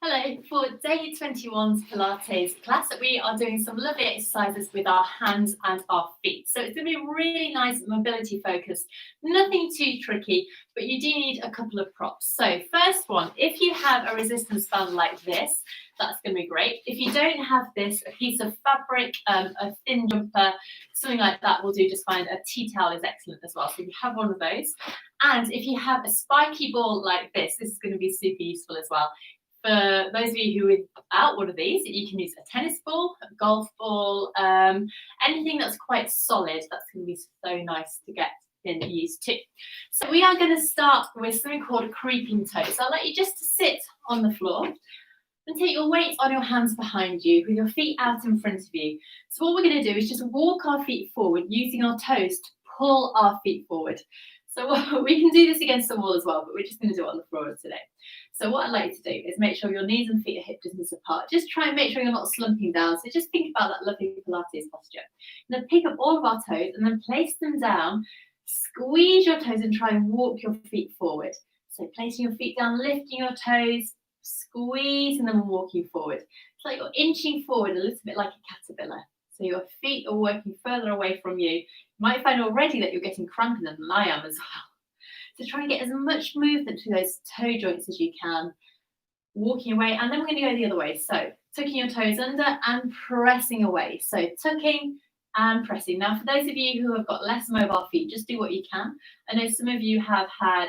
Hello, for day 21's Pilates class, we are doing some lovely exercises with our hands and our feet. So it's going to be really nice mobility focused, nothing too tricky, but you do need a couple of props. So first one, if you have a resistance band like this, that's going to be great. If you don't have this, a piece of fabric, a thin jumper, something like that will do just fine. A tea towel is excellent as well. So if you have one of those, and if you have a spiky ball like this is going to be super useful as well. For those of you who are without one of these, you can use a tennis ball, a golf ball, anything that's quite solid. That's going to be so nice to get used to. So we are going to start with something called a creeping toe. So I'll let you just sit on the floor and take your weight on your hands behind you with your feet out in front of you. So what we're going to do is just walk our feet forward using our toes to pull our feet forward. So we can do this against the wall as well, but we're just going to do it on the floor today. So what I'd like you to do is make sure your knees and feet are hip distance apart. Just try and make sure you're not slumping down. So just think about that lovely Pilates posture. And then pick up all of our toes and then place them down. Squeeze your toes and try and walk your feet forward. So placing your feet down, lifting your toes, squeezing them and walking forward. It's like you're inching forward a little bit like a caterpillar. So your feet are working further away from you. You might find already that you're getting cramping than I am as well. So try and get as much movement to those toe joints as you can, walking away, and then we're going to go the other way. So tucking your toes under and pressing away. So tucking and pressing. Now, for those of you who have got less mobile feet, just do what you can. I know some of you have had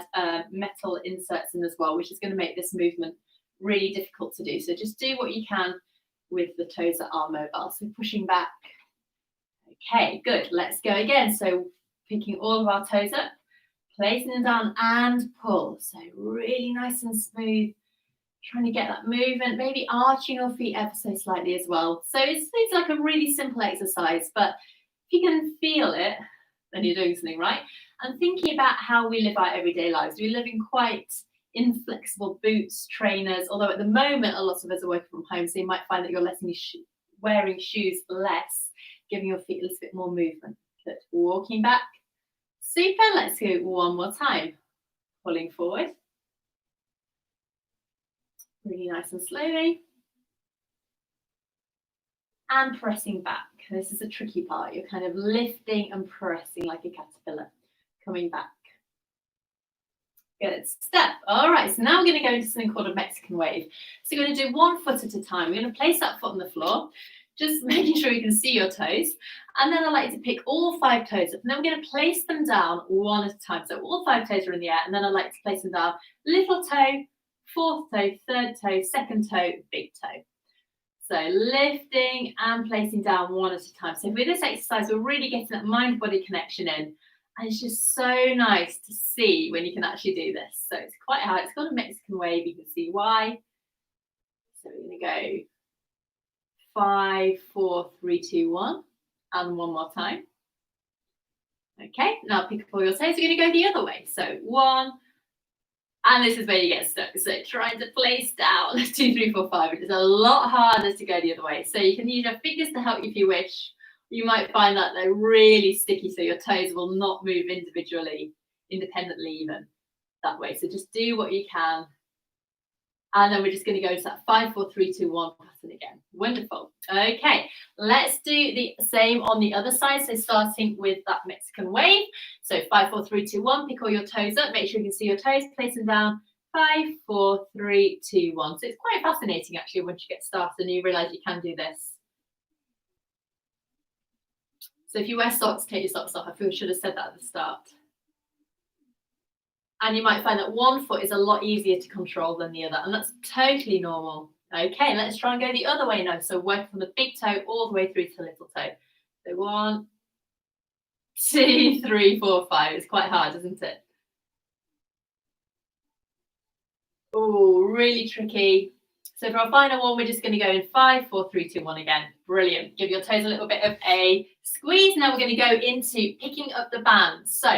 metal inserts in as well, which is going to make this movement really difficult to do. So just do what you can with the toes that are mobile. So pushing back. Okay, good. Let's go again. So picking all of our toes up, placing them down and pull. So really nice and smooth. Trying to get that movement, maybe arching your feet ever so slightly as well. So it's like a really simple exercise, but if you can feel it, then you're doing something right. And thinking about how we live our everyday lives. We live in quite inflexible boots, trainers, although at the moment, a lot of us are working from home, so you might find that you're wearing shoes less, giving your feet a little bit more movement. Good. Walking back. Super. Let's go one more time. Pulling forward. Really nice and slowly. And pressing back. This is a tricky part. You're kind of lifting and pressing like a caterpillar. Coming back. Good step. All right, so now we're going to go into something called a Mexican wave. So you're going to do 1 foot at a time. We're going to place that foot on the floor, just making sure you can see your toes. And then I'd like you to pick all 5 toes up. And then we're going to place them down one at a time. So all 5 toes are in the air. And then I'd like to place them down. Little toe, 4th toe, 3rd toe, 2nd toe, big toe. So lifting and placing down one at a time. So with this exercise, we're really getting that mind-body connection in. And it's just so nice to see when you can actually do this. So it's quite hard. It's got a Mexican wave. You can see why. So we're going to go 5, 4, 3, 2, 1. And one more time. Okay, now pick up all your toes. We're going to go the other way. So 1. And this is where you get stuck. So trying to place down 2, 3, 4, 5. It is a lot harder to go the other way. So you can use your fingers to help you if you wish. You might find that they're really sticky, so your toes will not move independently even that way. So just do what you can. And then we're just going to go to that 5, 4, 3, 2, 1 pattern again. Wonderful. Okay, let's do the same on the other side. So starting with that Mexican wave. So 5, 4, 3, 2, 1. Pick all your toes up. Make sure you can see your toes. Place them down. 5, 4, 3, 2, 1. So it's quite fascinating actually once you get started and you realise you can do this. So if you wear socks, take your socks off. I feel I should have said that at the start. And you might find that one foot is a lot easier to control than the other. And that's totally normal. Okay, let's try and go the other way now. So work from the big toe all the way through to the little toe. So 1, 2, 3, 4, 5. It's quite hard, isn't it? Oh, really tricky. So for our final one, we're just going to go in 5, 4, 3, 2, 1 again. Brilliant. Give your toes a little bit of a squeeze. Now we're going to go into picking up the bands. So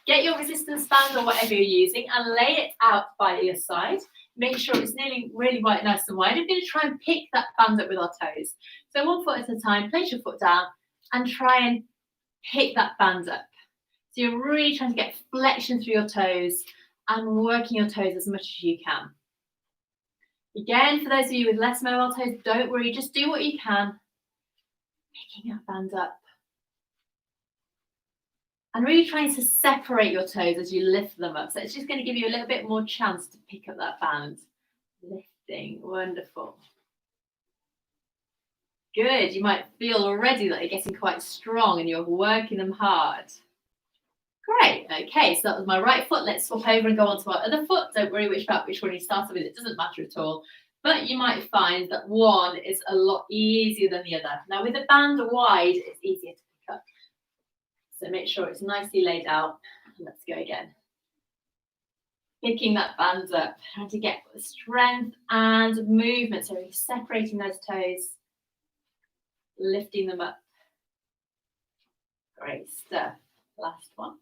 get your resistance band or whatever you're using and lay it out by your side. Make sure it's nearly really nice and wide. We're going to try and pick that band up with our toes. So 1 foot at a time, place your foot down and try and pick that band up. So you're really trying to get flexion through your toes and working your toes as much as you can. Again, for those of you with less mobile toes, don't worry, just do what you can. Picking that band up. And really trying to separate your toes as you lift them up. So it's just going to give you a little bit more chance to pick up that band. Lifting, wonderful. Good, you might feel already that you're getting quite strong and you're working them hard. Great, okay, so that was my right foot. Let's swap over and go on to our other foot. Don't worry which one you started with, it doesn't matter at all. But you might find that one is a lot easier than the other. Now with the band wide, it's easier to pick up. So make sure it's nicely laid out. Let's go again. Picking that band up, trying to get strength and movement. So you're separating those toes, lifting them up. Great stuff. Last one.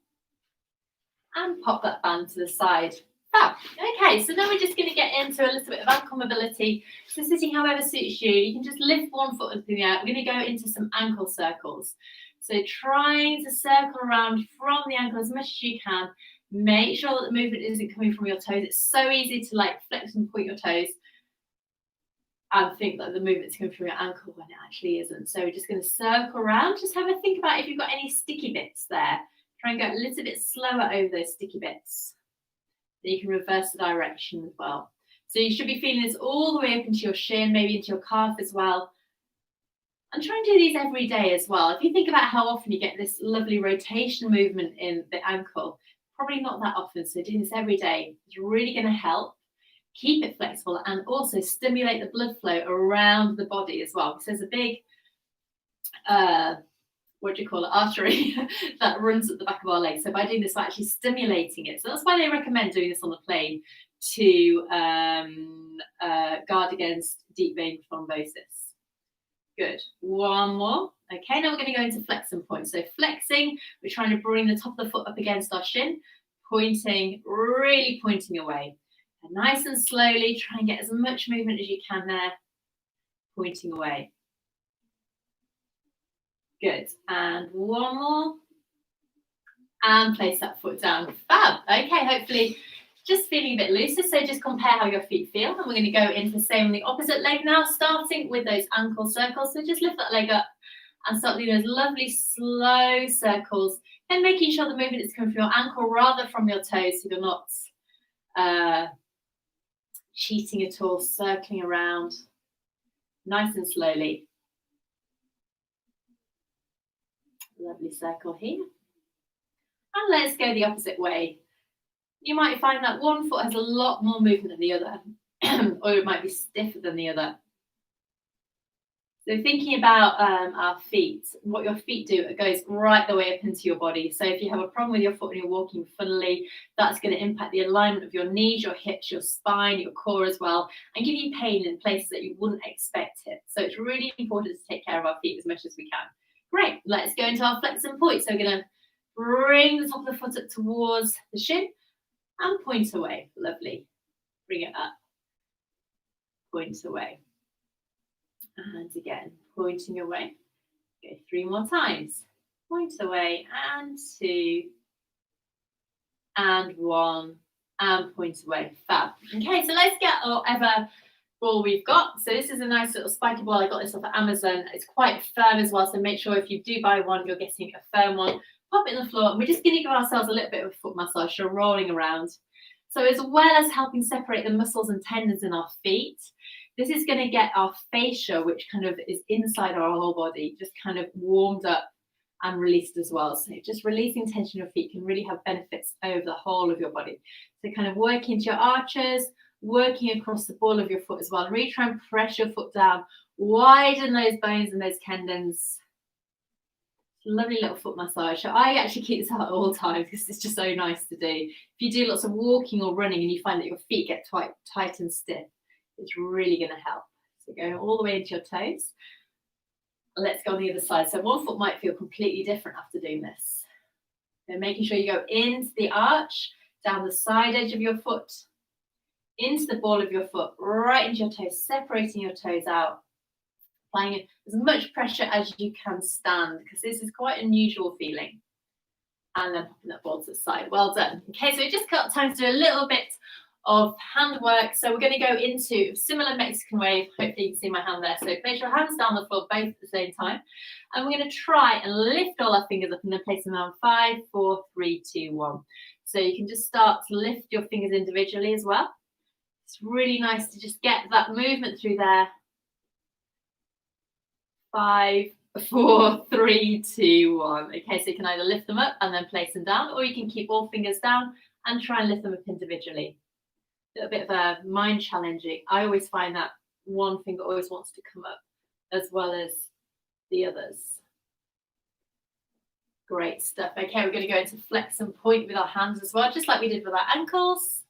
And pop that band to the side. Fab. Okay, so now we're just going to get into a little bit of ankle mobility. So sitting however suits you, you can just lift one foot up in the air. We're going to go into some ankle circles. So trying to circle around from the ankle as much as you can. Make sure that the movement isn't coming from your toes. It's so easy to like flex and point your toes and think that the movement's coming from your ankle when it actually isn't. So we're just going to circle around. Just have a think about if you've got any sticky bits there. Try and go a little bit slower over those sticky bits. Then you can reverse the direction as well. So you should be feeling this all the way up into your shin, maybe into your calf as well. And try and do these every day as well. If you think about how often you get this lovely rotation movement in the ankle, probably not that often. So doing this every day is really going to help keep it flexible and also stimulate the blood flow around the body as well. Because there's a big artery that runs at the back of our legs. So by doing this, we're actually stimulating it. So that's why they recommend doing this on the plane to guard against deep vein thrombosis. Good. One more. Okay, now we're going to go into flex and point. So flexing, we're trying to bring the top of the foot up against our shin, pointing, really pointing away. And nice and slowly, try and get as much movement as you can there, pointing away. Good. And one more. And place that foot down. Fab. Okay, hopefully just feeling a bit looser. So just compare how your feet feel. And we're going to go into the same on the opposite leg now, starting with those ankle circles. So just lift that leg up and start doing those lovely slow circles. And making sure the movement is coming from your ankle rather from your toes, so you're not cheating at all, circling around nice and slowly. Lovely circle here. And let's go the opposite way. You might find that one foot has a lot more movement than the other, or it might be stiffer than the other. So thinking about our feet, what your feet do, it goes right the way up into your body. So if you have a problem with your foot and you're walking funnily, that's going to impact the alignment of your knees, your hips, your spine, your core as well, and give you pain in places that you wouldn't expect it. So it's really important to take care of our feet as much as we can. Great, let's go into our flex and point. So we're going to bring the top of the foot up towards the shin and point away. Lovely. Bring it up. Point away. And again, pointing away. Go 3 more times. Point away, and 2, and 1, and point away. Fab. Okay, so let's get whatever ball we've got. So this is a nice little spiky ball. I got this off of Amazon. It's quite firm as well, so make sure if you do buy one, you're getting a firm one. Pop it on the floor, and we're just going to give ourselves a little bit of a foot massage, so rolling around. So as well as helping separate the muscles and tendons in our feet, this is going to get our fascia, which kind of is inside our whole body, just kind of warmed up and released as well. So just releasing tension in your feet can really have benefits over the whole of your body. So kind of working into your arches, working across the ball of your foot as well. And really try and press your foot down, widen those bones and those tendons. Lovely little foot massage. So I actually keep this out at all times because it's just so nice to do. If you do lots of walking or running and you find that your feet get tight and stiff, it's really going to help. So going all the way into your toes. Let's go on the other side. So one foot might feel completely different after doing this. So making sure you go into the arch, down the side edge of your foot, into the ball of your foot, right into your toes, separating your toes out. Applying as much pressure as you can stand, because this is quite an unusual feeling. And then popping that ball to the side. Well done. Okay, so we just got time to do a little bit of hand work. So we're going to go into a similar Mexican wave. Hopefully you can see my hand there. So place your hands down the floor both at the same time. And we're going to try and lift all our fingers up and then place them down. 5, 4, 3, 2, 1. So you can just start to lift your fingers individually as well. It's really nice to just get that movement through there. 5, 4, 3, 2, 1. Okay, so you can either lift them up and then place them down, or you can keep all fingers down and try and lift them up individually. A little bit of a mind challenging. I always find that one finger always wants to come up as well as the others. Great stuff. Okay, we're going to go into flex and point with our hands as well, just like we did with our ankles.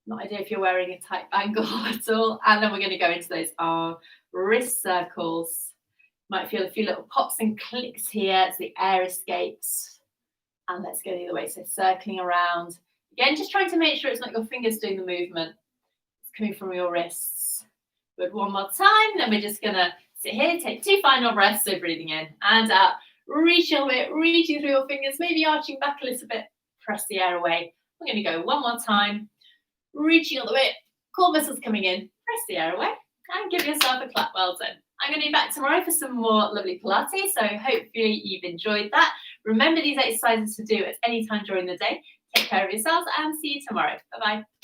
Not idea if you're wearing a tight ankle at all. And then we're going to go into those wrist circles. Might feel a few little pops and clicks here as the air escapes. And let's go the other way. So circling around. Again, just trying to make sure it's not your fingers doing the movement. It's coming from your wrists. Good, one more time. Then we're just going to sit here, take 2 final breaths. So breathing in and out. Reaching a bit, reaching through your fingers, maybe arching back a little bit. Press the air away. We're going to go one more time. Reaching all the way. Core muscles coming in. Press the air away. And give yourself a clap. Well done. I'm going to be back tomorrow for some more lovely Pilates. So hopefully you've enjoyed that. Remember these exercises to do at any time during the day. Take care of yourselves and see you tomorrow. Bye-bye.